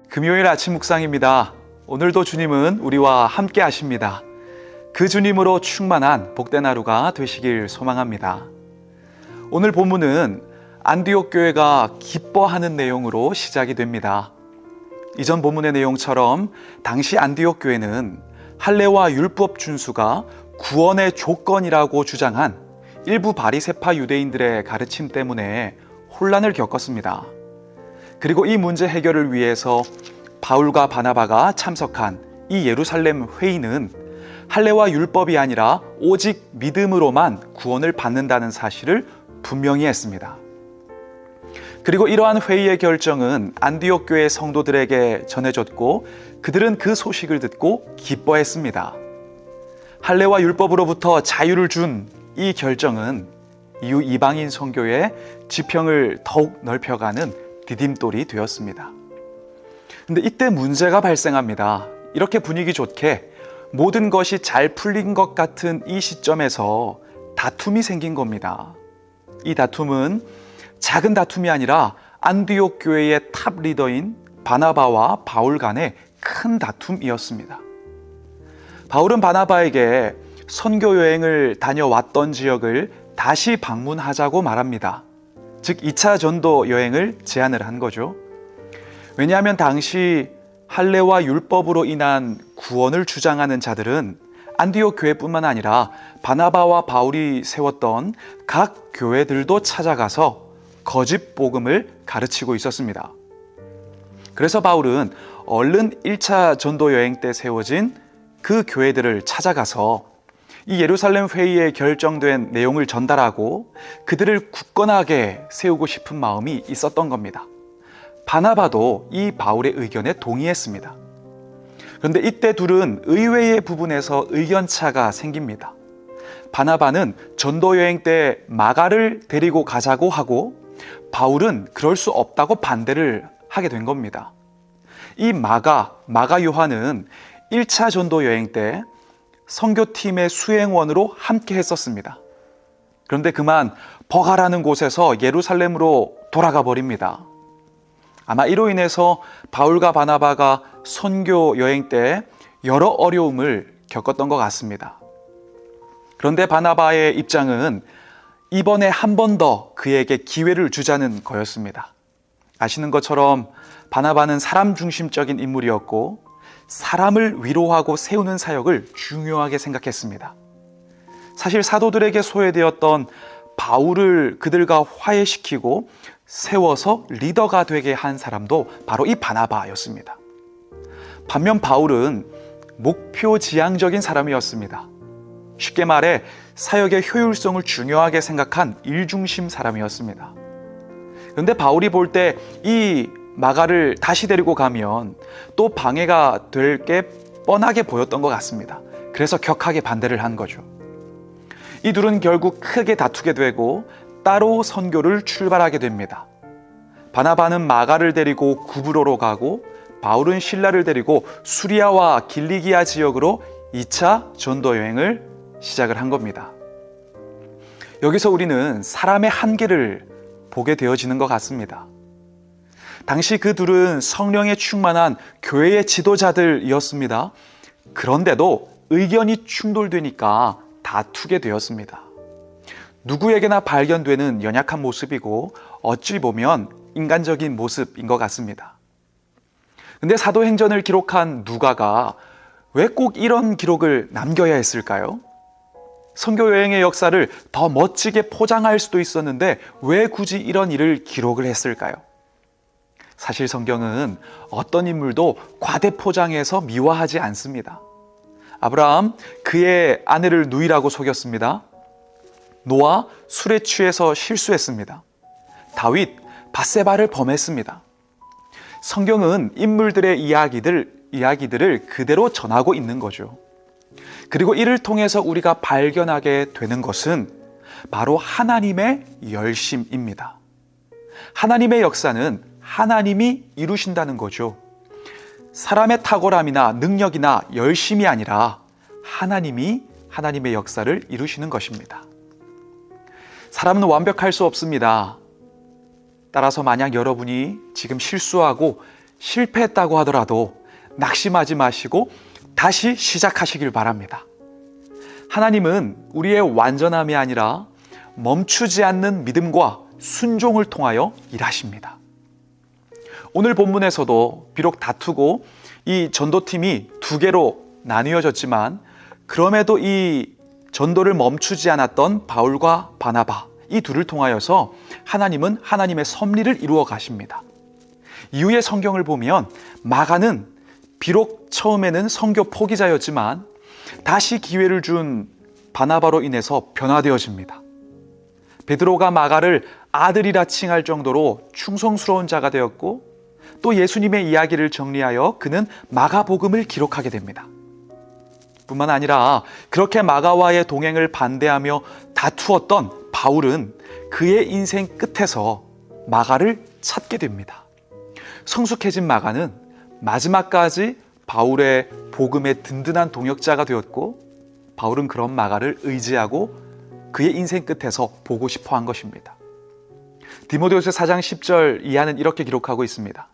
금요일 아침 묵상입니다. 오늘도 주님은 우리와 함께 하십니다. 그 주님으로 충만한 복된 하루가 되시길 소망합니다. 오늘 본문은 안디옥 교회가 기뻐하는 내용으로 시작이 됩니다. 이전 본문의 내용처럼 당시 안디옥 교회는 할례와 율법 준수가 구원의 조건이라고 주장한 일부 바리새파 유대인들의 가르침 때문에 혼란을 겪었습니다. 그리고 이 문제 해결을 위해서 바울과 바나바가 참석한 이 예루살렘 회의는 할례와 율법이 아니라 오직 믿음으로만 구원을 받는다는 사실을 분명히 했습니다. 그리고 이러한 회의의 결정은 안디옥 교회 성도들에게 전해졌고 그들은 그 소식을 듣고 기뻐했습니다. 할례와 율법으로부터 자유를 준 이 결정은 이후 이방인 선교의 지평을 더욱 넓혀가는 디딤돌이 되었습니다. 근데 이때 문제가 발생합니다. 이렇게 분위기 좋게 모든 것이 잘 풀린 것 같은 이 시점에서 다툼이 생긴 겁니다. 이 다툼은 작은 다툼이 아니라 안디옥 교회의 탑 리더인 바나바와 바울 간의 큰 다툼이었습니다. 바울은 바나바에게 선교 여행을 다녀왔던 지역을 다시 방문하자고 말합니다. 즉 2차 전도 여행을 제안을 한 거죠. 왜냐하면 당시 할례와 율법으로 인한 구원을 주장하는 자들은 안디옥 교회뿐만 아니라 바나바와 바울이 세웠던 각 교회들도 찾아가서 거짓 복음을 가르치고 있었습니다. 그래서 바울은 얼른 1차 전도 여행 때 세워진 그 교회들을 찾아가서 이 예루살렘 회의에 결정된 내용을 전달하고 그들을 굳건하게 세우고 싶은 마음이 있었던 겁니다. 바나바도 이 바울의 의견에 동의했습니다. 그런데 이때 둘은 의외의 부분에서 의견차가 생깁니다. 바나바는 전도 여행 때 마가를 데리고 가자고 하고 바울은 그럴 수 없다고 반대를 하게 된 겁니다. 이 마가 요한은 1차 전도 여행 때 선교팀의 수행원으로 함께 했었습니다. 그런데 그만 버가라는 곳에서 예루살렘으로 돌아가 버립니다. 아마 이로 인해서 바울과 바나바가 선교 여행 때 여러 어려움을 겪었던 것 같습니다. 그런데 바나바의 입장은 이번에 한 번 더 그에게 기회를 주자는 거였습니다. 아시는 것처럼 바나바는 사람 중심적인 인물이었고 사람을 위로하고 세우는 사역을 중요하게 생각했습니다. 사실 사도들에게 소외되었던 바울을 그들과 화해시키고 세워서 리더가 되게 한 사람도 바로 이 바나바였습니다. 반면 바울은 목표지향적인 사람이었습니다. 쉽게 말해 사역의 효율성을 중요하게 생각한 일중심 사람이었습니다. 그런데 바울이 볼 때 이 마가를 다시 데리고 가면 또 방해가 될 게 뻔하게 보였던 것 같습니다. 그래서 격하게 반대를 한 거죠. 이 둘은 결국 크게 다투게 되고 따로 선교를 출발하게 됩니다. 바나바는 마가를 데리고 구브로로 가고 바울은 실라를 데리고 수리아와 길리기아 지역으로 2차 전도 여행을 시작을 한 겁니다. 여기서 우리는 사람의 한계를 보게 되어지는 것 같습니다. 당시 그 둘은 성령에 충만한 교회의 지도자들이었습니다. 그런데도 의견이 충돌되니까 다투게 되었습니다. 누구에게나 발견되는 연약한 모습이고 어찌 보면 인간적인 모습인 것 같습니다. 근데 사도행전을 기록한 누가가 왜 꼭 이런 기록을 남겨야 했을까요? 선교 여행의 역사를 더 멋지게 포장할 수도 있었는데 왜 굳이 이런 일을 기록을 했을까요? 사실 성경은 어떤 인물도 과대 포장해서 미화하지 않습니다. 아브라함 그의 아내를 누이라고 속였습니다. 노아 술에 취해서 실수했습니다. 다윗 밧세바를 범했습니다. 성경은 인물들의 이야기들을 그대로 전하고 있는 거죠. 그리고 이를 통해서 우리가 발견하게 되는 것은 바로 하나님의 열심입니다. 하나님의 역사는 하나님이 이루신다는 거죠. 사람의 탁월함이나 능력이나 열심이 아니라 하나님이 하나님의 역사를 이루시는 것입니다. 사람은 완벽할 수 없습니다. 따라서 만약 여러분이 지금 실수하고 실패했다고 하더라도 낙심하지 마시고 다시 시작하시길 바랍니다. 하나님은 우리의 완전함이 아니라 멈추지 않는 믿음과 순종을 통하여 일하십니다. 오늘 본문에서도 비록 다투고 이 전도팀이 두 개로 나뉘어졌지만 그럼에도 이 전도를 멈추지 않았던 바울과 바나바, 이 둘을 통하여서 하나님은 하나님의 섭리를 이루어 가십니다. 이후의 성경을 보면 마가는 비록 처음에는 선교 포기자였지만 다시 기회를 준 바나바로 인해서 변화되어집니다. 베드로가 마가를 아들이라 칭할 정도로 충성스러운 자가 되었고 또 예수님의 이야기를 정리하여 그는 마가복음을 기록하게 됩니다. 뿐만 아니라 그렇게 마가와의 동행을 반대하며 다투었던 바울은 그의 인생 끝에서 마가를 찾게 됩니다. 성숙해진 마가는 마지막까지 바울의 복음의 든든한 동역자가 되었고 바울은 그런 마가를 의지하고 그의 인생 끝에서 보고 싶어 한 것입니다. 디모데후서 4장 10절 이하는 이렇게 기록하고 있습니다.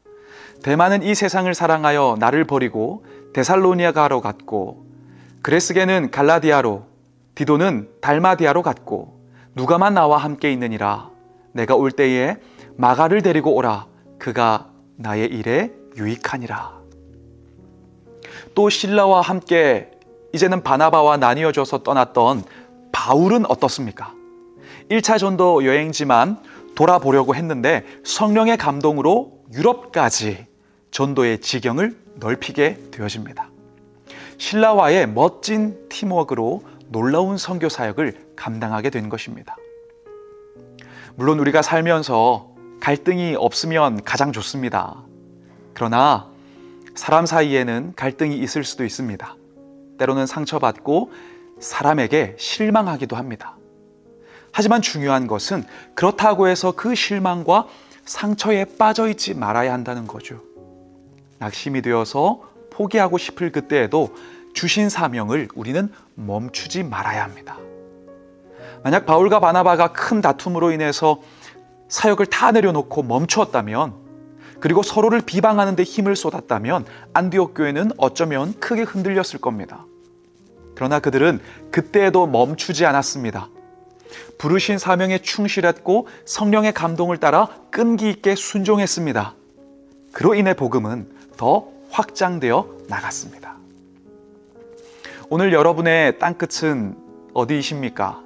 데마는 이 세상을 사랑하여 나를 버리고 데살로니가로 갔고 그레스게는 갈라디아로 디도는 달마디아로 갔고 누가만 나와 함께 있느니라. 내가 올 때에 마가를 데리고 오라. 그가 나의 일에 유익하니라. 또 실라와 함께 이제는 바나바와 나뉘어져서 떠났던 바울은 어떻습니까? 1차 전도 여행지만 돌아보려고 했는데 성령의 감동으로 유럽까지 전도의 지경을 넓히게 되어집니다. 실라와의 멋진 팀워크로 놀라운 선교 사역을 감당하게 된 것입니다. 물론 우리가 살면서 갈등이 없으면 가장 좋습니다. 그러나 사람 사이에는 갈등이 있을 수도 있습니다. 때로는 상처받고 사람에게 실망하기도 합니다. 하지만 중요한 것은 그렇다고 해서 그 실망과 상처에 빠져 있지 말아야 한다는 거죠. 낙심이 되어서 포기하고 싶을 그때에도 주신 사명을 우리는 멈추지 말아야 합니다. 만약 바울과 바나바가 큰 다툼으로 인해서 사역을 다 내려놓고 멈추었다면, 그리고 서로를 비방하는 데 힘을 쏟았다면 안디옥 교회는 어쩌면 크게 흔들렸을 겁니다. 그러나 그들은 그때에도 멈추지 않았습니다. 부르신 사명에 충실했고 성령의 감동을 따라 끈기 있게 순종했습니다. 그로 인해 복음은 더 확장되어 나갔습니다. 오늘 여러분의 땅끝은 어디이십니까?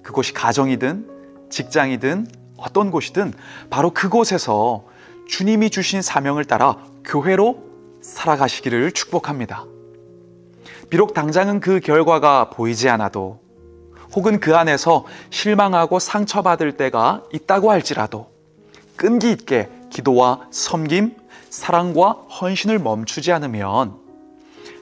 그곳이 가정이든 직장이든 어떤 곳이든 바로 그곳에서 주님이 주신 사명을 따라 교회로 살아가시기를 축복합니다. 비록 당장은 그 결과가 보이지 않아도, 혹은 그 안에서 실망하고 상처받을 때가 있다고 할지라도 끈기 있게 기도와 섬김, 사랑과 헌신을 멈추지 않으면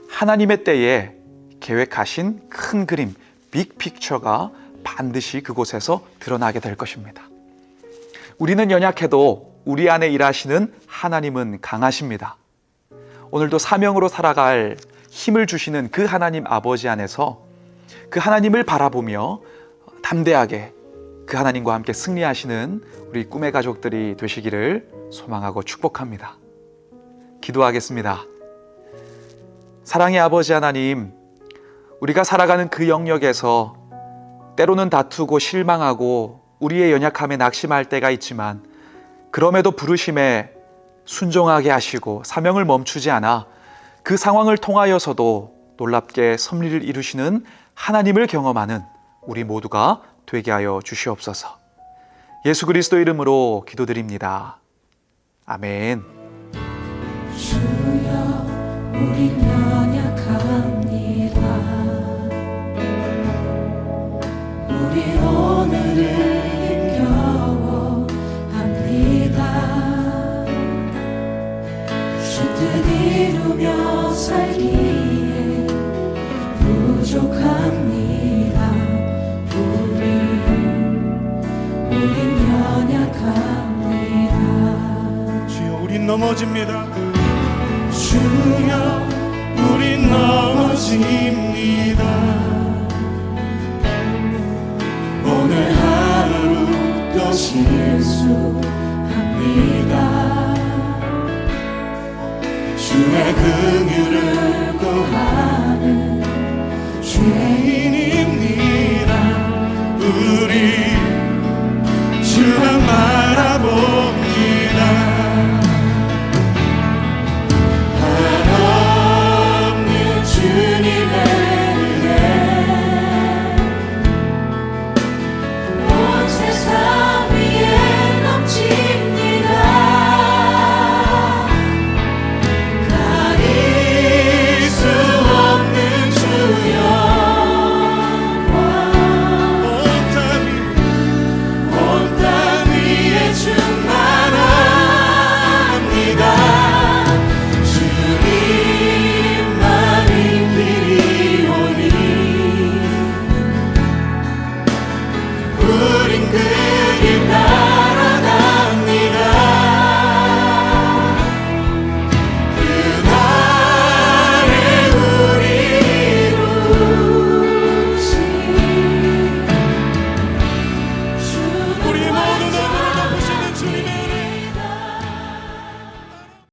하나님의 때에 계획하신 큰 그림, 빅픽처가 반드시 그곳에서 드러나게 될 것입니다. 우리는 연약해도 우리 안에 일하시는 하나님은 강하십니다. 오늘도 사명으로 살아갈 힘을 주시는 그 하나님 아버지 안에서 그 하나님을 바라보며 담대하게 그 하나님과 함께 승리하시는 우리 꿈의 가족들이 되시기를 소망하고 축복합니다. 기도하겠습니다. 사랑의 아버지 하나님, 우리가 살아가는 그 영역에서 때로는 다투고 실망하고 우리의 연약함에 낙심할 때가 있지만 그럼에도 부르심에 순종하게 하시고 사명을 멈추지 않아 그 상황을 통하여서도 놀랍게 섭리를 이루시는 하나님을 경험하는 우리 모두가 되게 하여 주시옵소서. 예수 그리스도 이름으로 기도드립니다. 아멘. 주여, 우린 연약합니다. 우린 오늘을 힘겨워합니다. 주 뜻 이루며 살기에 부족합니다. 우린 연약합니다. 주여, 우린 넘어집니다. 주여, 우린 넘어집니다. 오늘 하루 실수합니다. 주의 긍휼을 구하는 죄인입니다. 우리 주만 바라봅니다.